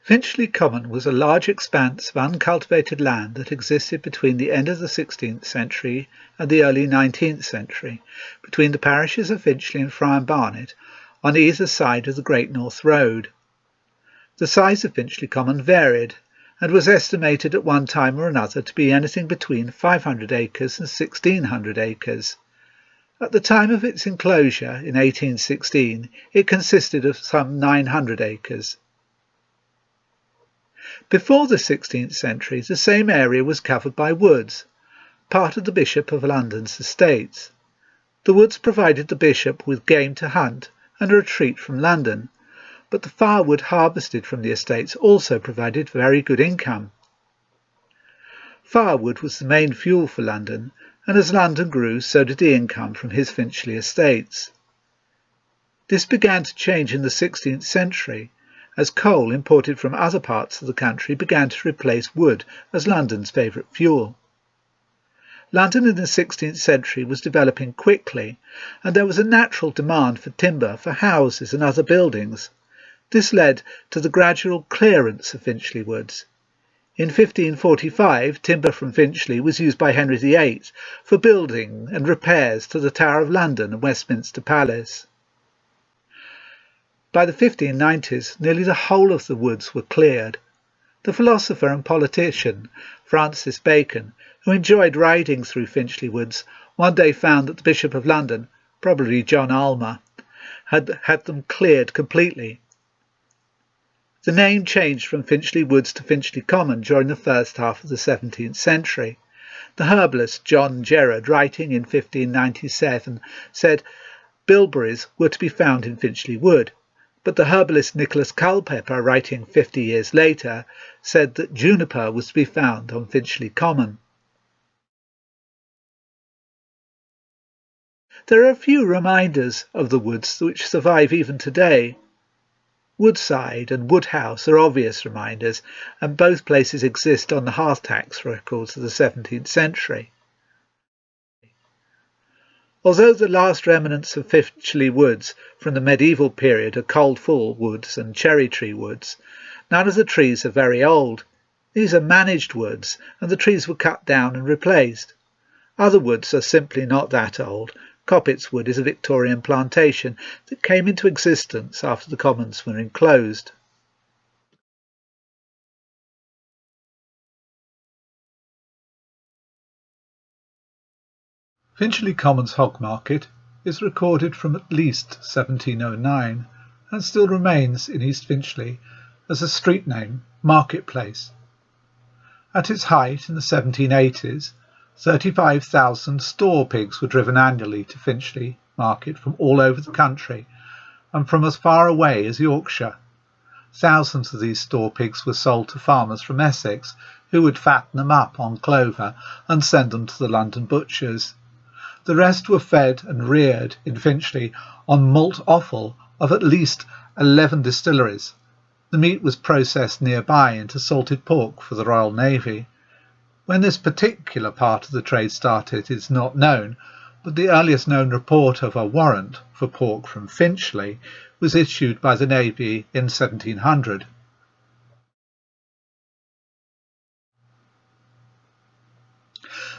Finchley Common was a large expanse of uncultivated land that existed between the end of the 16th century and the early 19th century, between the parishes of Finchley and Friar Barnet, on either side of the Great North Road. The size of Finchley Common varied, and was estimated at one time or another to be anything between 500 acres and 1,600 acres. At the time of its enclosure in 1816, it consisted of some 900 acres. Before the 16th century, the same area was covered by woods, part of the Bishop of London's estates. The woods provided the bishop with game to hunt and a retreat from London, but the firewood harvested from the estates also provided very good income. Firewood was the main fuel for London, and as London grew, so did the income from his Finchley estates. This began to change in the 16th century, as coal imported from other parts of the country began to replace wood as London's favourite fuel. London in the 16th century was developing quickly, and there was a natural demand for timber for houses and other buildings. This led to the gradual clearance of Finchley woods. In 1545, timber from Finchley was used by Henry VIII for building and repairs to the Tower of London and Westminster Palace. By the 1590s, nearly the whole of the woods were cleared. The philosopher and politician Francis Bacon, who enjoyed riding through Finchley woods, one day found that the Bishop of London, probably John Alma, had had them cleared completely. The name changed from Finchley Woods to Finchley Common during the first half of the 17th century. The herbalist John Gerard, writing in 1597, said bilberries were to be found in Finchley Wood, but the herbalist Nicholas Culpeper, writing 50 years later, said that juniper was to be found on Finchley Common. There are a few reminders of the woods which survive even today. Woodside and Woodhouse are obvious reminders, and both places exist on the hearth tax records of the 17th century. Although the last remnants of Finchley Woods from the medieval period are Coldfall Woods and Cherry Tree Woods, none of the trees are very old. These are managed woods, and the trees were cut down and replaced. Other woods are simply not that old. Coppet's Wood is a Victorian plantation that came into existence after the commons were enclosed. Finchley Common's Hog Market is recorded from at least 1709 and still remains in East Finchley as a street name, Marketplace. At its height in the 1780s, 35,000 store pigs were driven annually to Finchley Market from all over the country and from as far away as Yorkshire. Thousands of these store pigs were sold to farmers from Essex, who would fatten them up on clover and send them to the London butchers. The rest were fed and reared in Finchley on malt offal of at least 11 distilleries. The meat was processed nearby into salted pork for the Royal Navy. When this particular part of the trade started is not known, but the earliest known report of a warrant for pork from Finchley was issued by the Navy in 1700.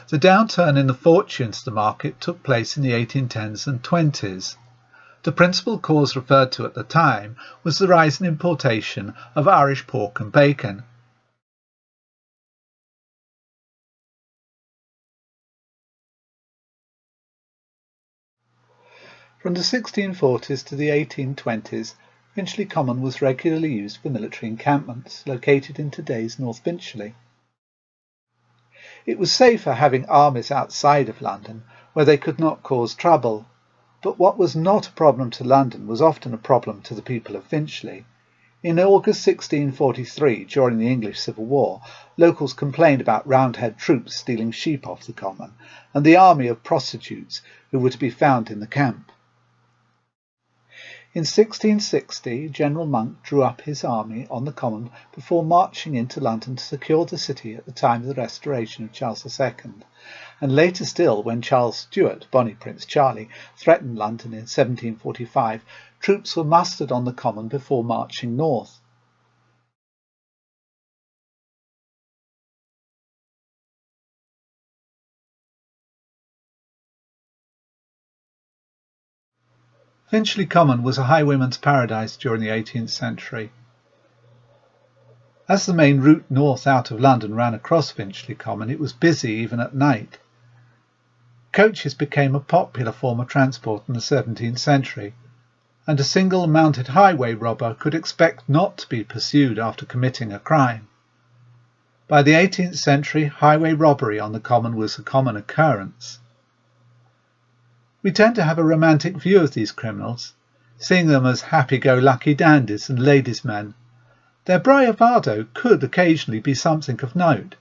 The downturn in the fortunes of the market took place in the 1810s and 20s. The principal cause referred to at the time was the rise in importation of Irish pork and bacon. From the 1640s to the 1820s, Finchley Common was regularly used for military encampments located in today's North Finchley. It was safer having armies outside of London, where they could not cause trouble, but what was not a problem to London was often a problem to the people of Finchley. In August 1643, during the English Civil War, locals complained about Roundhead troops stealing sheep off the common, and the army of prostitutes who were to be found in the camp. In 1660, General Monk drew up his army on the common before marching into London to secure the city at the time of the restoration of Charles II, and later still, when Charles Stuart, Bonnie Prince Charlie, threatened London in 1745, troops were mustered on the common before marching north. Finchley Common was a highwayman's paradise during the 18th century. As the main route north out of London ran across Finchley Common, it was busy even at night. Coaches became a popular form of transport in the 17th century, and a single mounted highway robber could expect not to be pursued after committing a crime. By the 18th century, highway robbery on the Common was a common occurrence. We tend to have a romantic view of these criminals, seeing them as happy-go-lucky dandies and ladies' men. Their bravado could occasionally be something of note.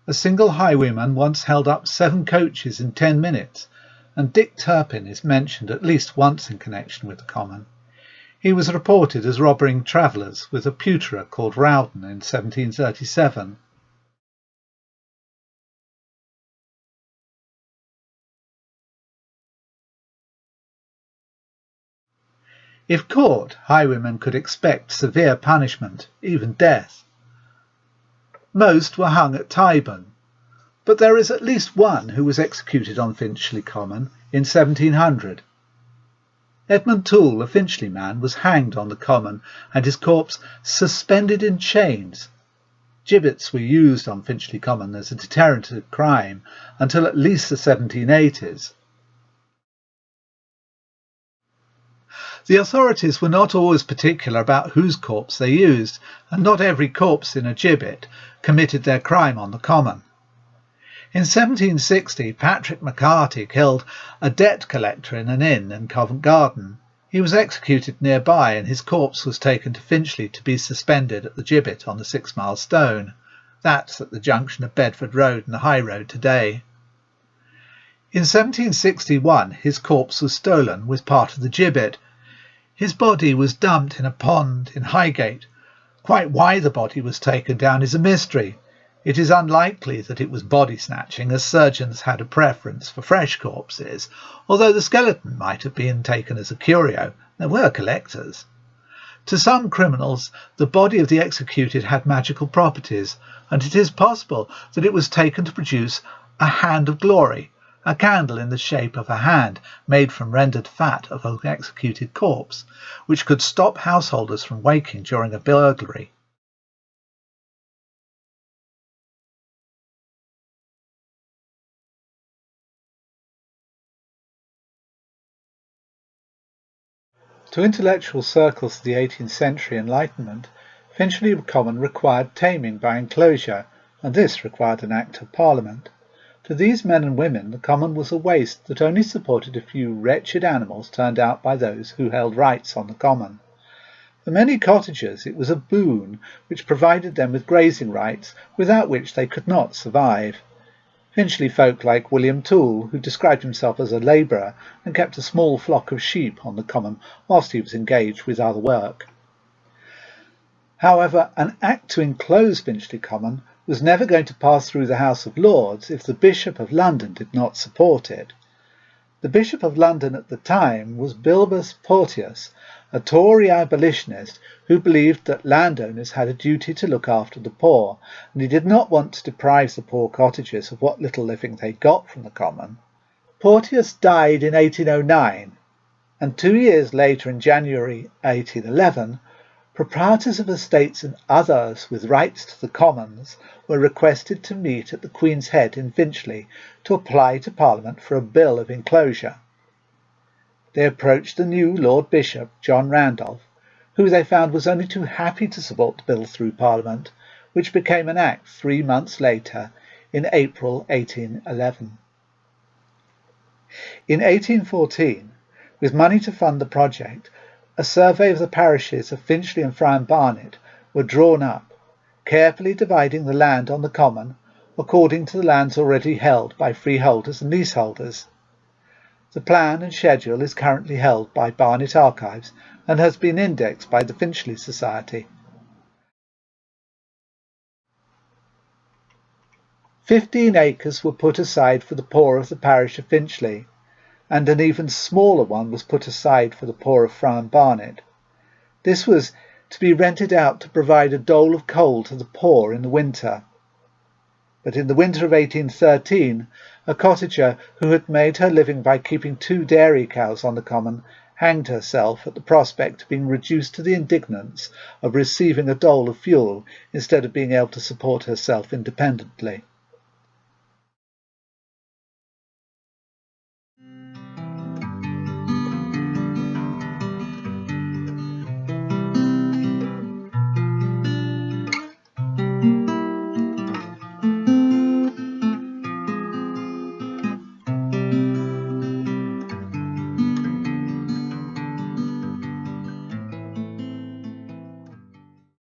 A single highwayman once held up 7 coaches in 10 minutes, and Dick Turpin is mentioned at least once in connection with the Common. He was reported as robbing travellers with a pewterer called Rowden in 1737. If caught, highwaymen could expect severe punishment, even death. Most were hung at Tyburn, but there is at least one who was executed on Finchley Common in 1700. Edmund Toole, a Finchley man, was hanged on the Common and his corpse suspended in chains. Gibbets were used on Finchley Common as a deterrent to crime until at least the 1780s. The authorities were not always particular about whose corpse they used, and not every corpse in a gibbet committed their crime on the Common. In 1760, Patrick McCarty killed a debt collector in an inn in Covent Garden. He was executed nearby, and his corpse was taken to Finchley to be suspended at the gibbet on the 6 Mile Stone. That's at the junction of Bedford Road and the High Road today. In 1761, his corpse was stolen with part of the gibbet. His body was dumped in a pond in Highgate. Quite why the body was taken down is a mystery. It is unlikely that it was body snatching, as surgeons had a preference for fresh corpses, although the skeleton might have been taken as a curio. There were collectors. To some criminals, the body of the executed had magical properties, and it is possible that it was taken to produce a hand of glory, a candle in the shape of a hand made from rendered fat of an executed corpse, which could stop householders from waking during a burglary. To intellectual circles of the 18th century Enlightenment, Finchley Common required taming by enclosure, and this required an Act of Parliament. To these men and women, the Common was a waste that only supported a few wretched animals turned out by those who held rights on the Common. For many cottagers it was a boon which provided them with grazing rights, without which they could not survive. Finchley folk like William Toole, who described himself as a labourer and kept a small flock of sheep on the Common whilst he was engaged with other work. However, an Act to enclose Finchley Common was never going to pass through the House of Lords if the Bishop of London did not support it. The Bishop of London at the time was Bilbus Porteus, a Tory abolitionist who believed that landowners had a duty to look after the poor, and he did not want to deprive the poor cottagers of what little living they got from the Common. Porteus died in 1809, and 2 years later, in January 1811, proprietors of estates and others with rights to the Commons were requested to meet at the Queen's Head in Finchley to apply to Parliament for a Bill of Enclosure. They approached the new Lord Bishop, John Randolph, who they found was only too happy to support the bill through Parliament, which became an Act 3 months later, in April 1811. In 1814, with money to fund the project, a survey of the parishes of Finchley and Barnet were drawn up, carefully dividing the land on the Common according to the lands already held by freeholders and leaseholders. The plan and schedule is currently held by Barnet Archives and has been indexed by the Finchley Society. 15 acres were put aside for the poor of the parish of Finchley, and an even smaller one was put aside for the poor of Barnet. This was to be rented out to provide a dole of coal to the poor in the winter. But in the winter of 1813, a cottager who had made her living by keeping 2 dairy cows on the Common hanged herself at the prospect of being reduced to the indignance of receiving a dole of fuel instead of being able to support herself independently.